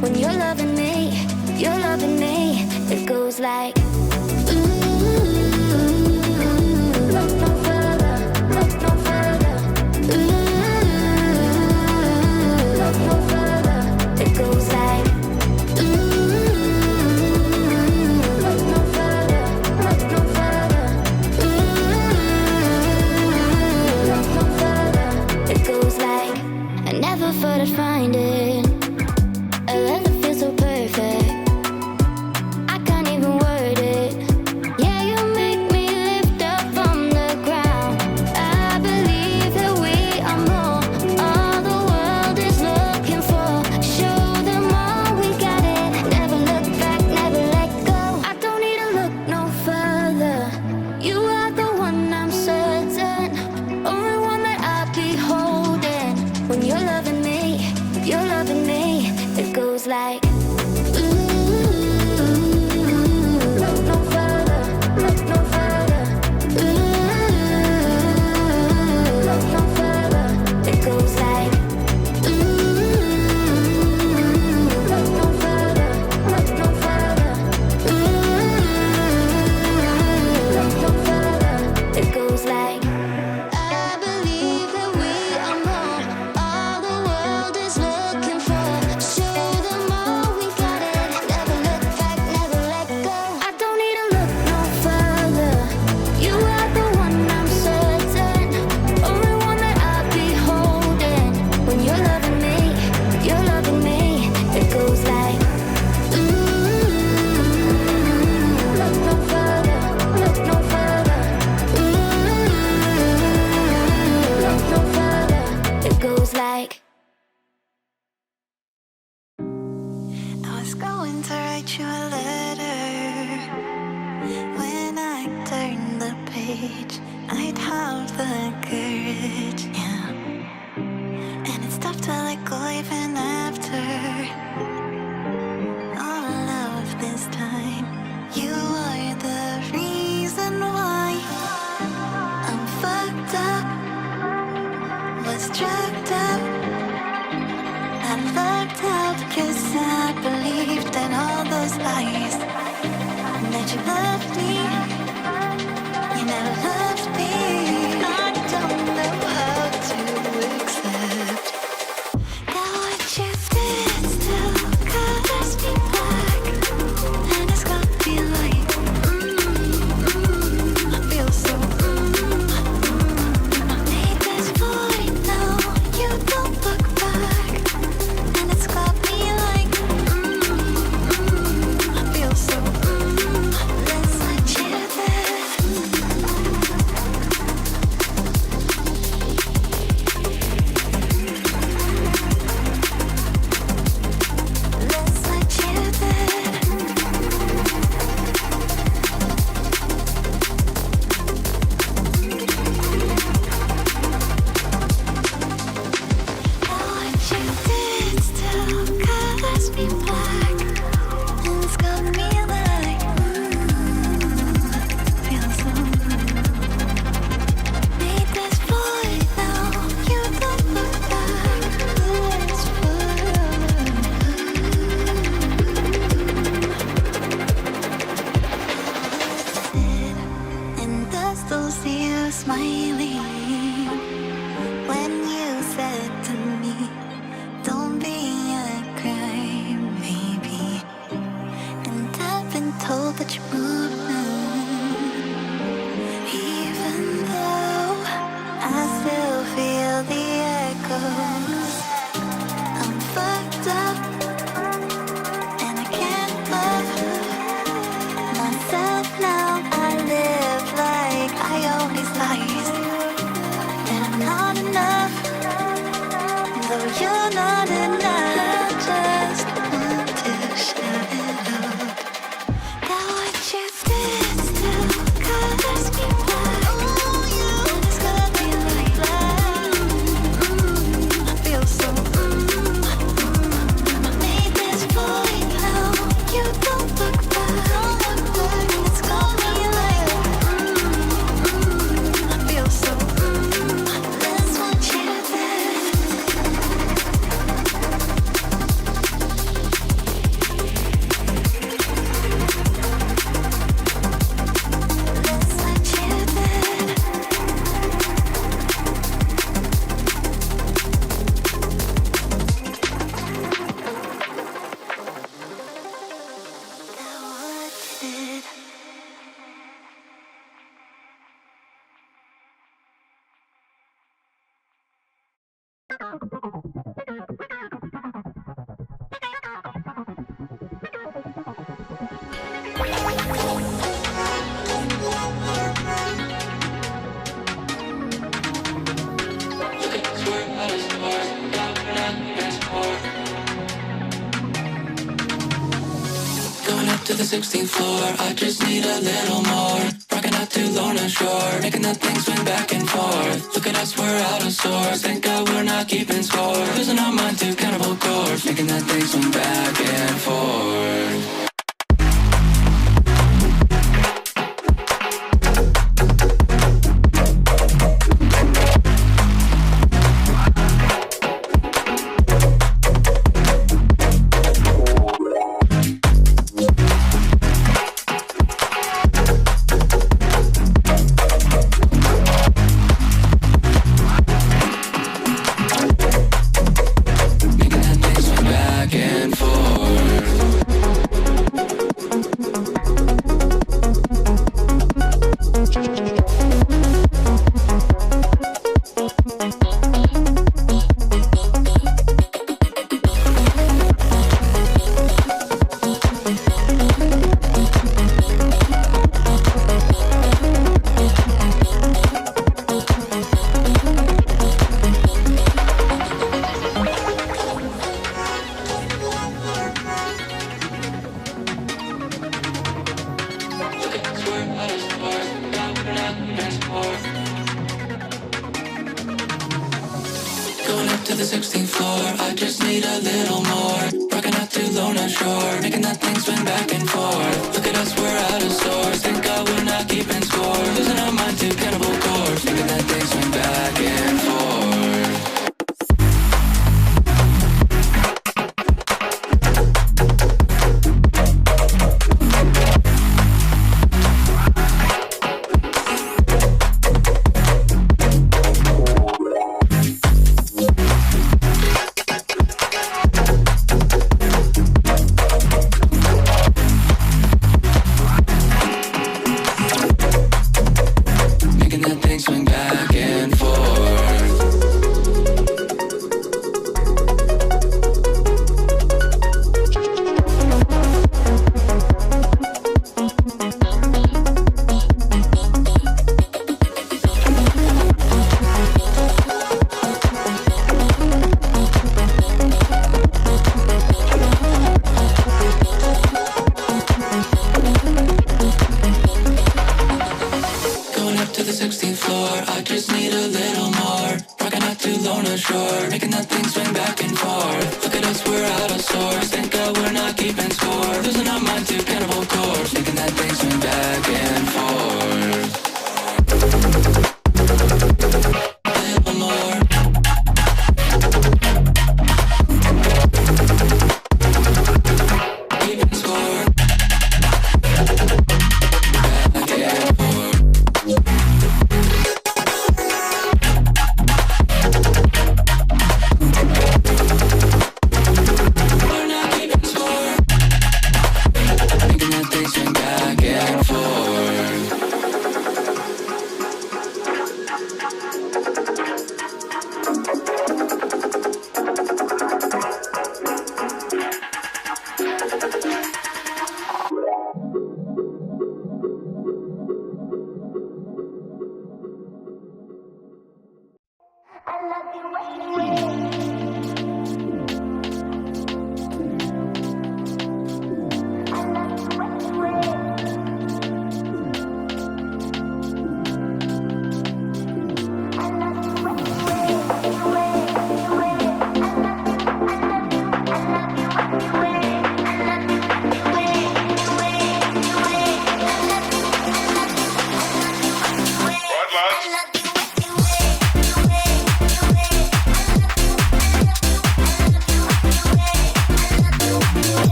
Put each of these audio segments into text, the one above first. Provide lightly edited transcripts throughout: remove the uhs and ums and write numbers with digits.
when you're loving me, you're loving me. It goes like look no further, look no further. Look no further. It goes like look no further, look no further. Look no further. It goes like I never thought I'd find it. A love that feels so perfect. I can't even word it. Yeah, you make me lift up from the ground. I believe that we are more. All the world is looking for. Show them all we got it. Never look back, never let go. I don't need to look no further. You are the one, I'm certain. Only one that I'll be holding. When you're loving me, you're loving me. It goes like look no further, look no further. Look no further. It goes like look no further, look no further. Look no further. It goes like I believe that we are more. All the world is looking for. Show them all we got it. Never look back, never let go. I don't need to look no further. You are the one, I'm certain. Only one that I'll be holding. When you're loving me, you're loving me. It goes like look no further, look no further. Look no further. It goes like I was going to write you a letter. When I turned the page, I'd have the courage, yeah. And it's tough to let go even after all of this time. You are the reason why I'm fucked up, was drugged up. I lucked out 'cause I believed in all those lies. That you loved me, you never loved me. I don't know how to accept that what you to the 16th floor. I just need a little more. Rocking out to Lorna Shore, making that thing swing back and forth. Look at us, we're out of sorts. Thank God we're not keeping score. Losing our mind to cannibal corpse, making that thing swing back and forth.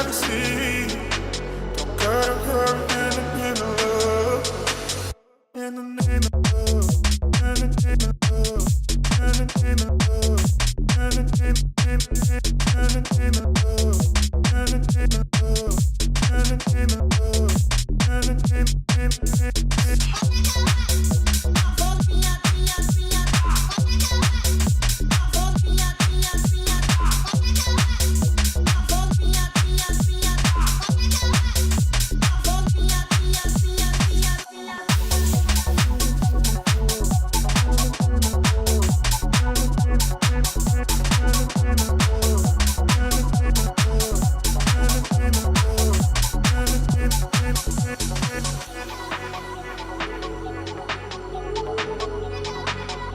fantasy. Don't gotta hurry in the name of love. In the name of love. In the name of love. In the name of love. In the name of love. In the name